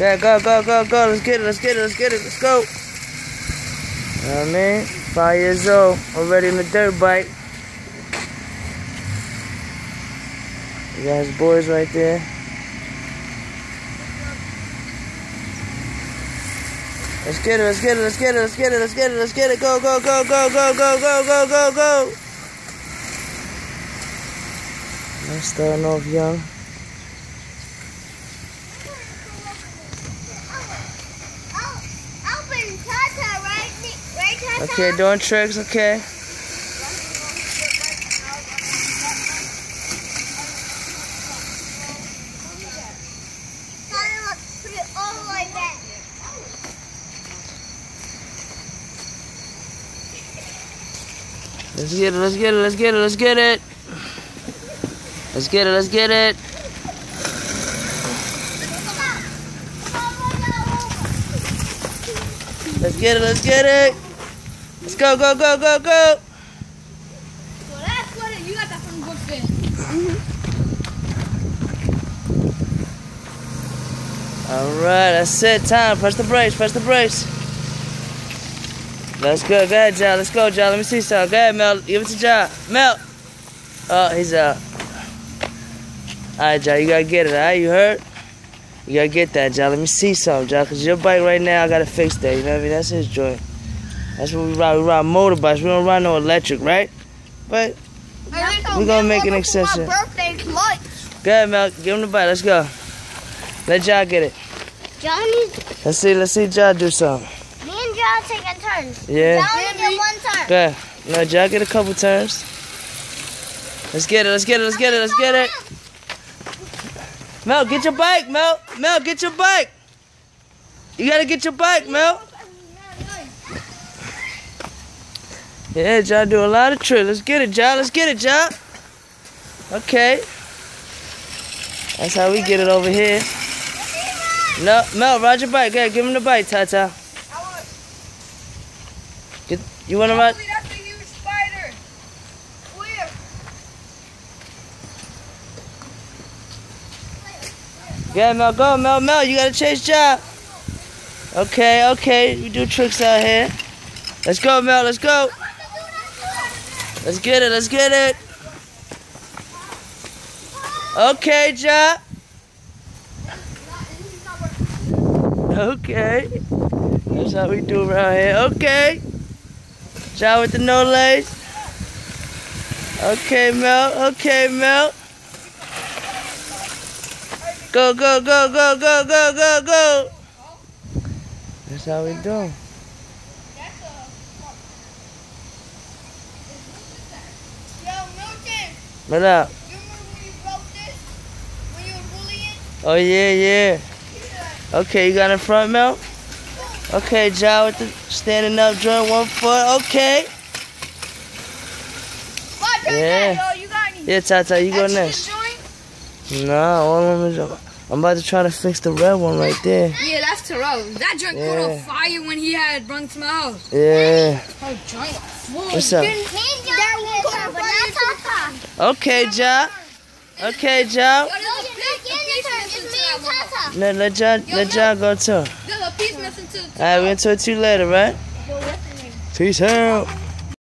Yeah, go. Let's get it. Let's go. You know what I mean? 5 years old, already in the dirt bike. You got his boys right there. Let's get it. Go. I'm starting off young. Okay, doing tricks, okay. Let's get it. Let's get it. Let's go. Well, that's what you got that from the book then. Alright, that's it. Time. Press the brakes. Let's go. Go ahead, John. Let's go, John. Let me see something. Go ahead, Mel. Give it to John. Mel. Oh, he's out. Alright, John. You gotta get it. Alright, you heard? You gotta get that, John. Let me see something, John. Because your bike right now, I gotta fix that. You know what I mean? That's his joint. That's what we ride. We ride motorbikes. We don't ride no electric, right? But we're gonna make an exception. Go ahead, Mel. Give him the bike. Let's go. Let John get it. Johnny. Let's see John do something. Me and John taking turns. Yeah. John only get one turn. Go ahead. No, John get a couple turns. Let's get it. Mel, get your bike, Mel. Mel, get your bike. You gotta get your bike, Mel. Yeah, John do a lot of tricks. Let's get it, John. Okay. That's how we get it over here. No, Mel, ride your bike. Go ahead, give him the bike, Tata. You wanna ride? That's a huge spider. Where? Yeah, Mel, go, Mel. You gotta chase John. Okay. We do tricks out here. Let's go, Mel. Let's go. Let's get it. Okay, John. Okay. That's how we do around here. Okay. John with the no legs. Okay, Mel. Go. That's how we do. What up? You remember when you broke this? When you were bullying? Oh, yeah. Okay, you got in front, Mel? Okay, John with the standing up joint, 1 foot. Okay. Yeah. Yeah, Tata, you go next. No, I'm about to try to fix the red one right there. Yeah, that's Terrell. That joint caught on fire when he had run to my house. Yeah. That joint. What's up? Okay, Ja. Let Ja go too. Alright, we're gonna talk to you later, right? Peace out.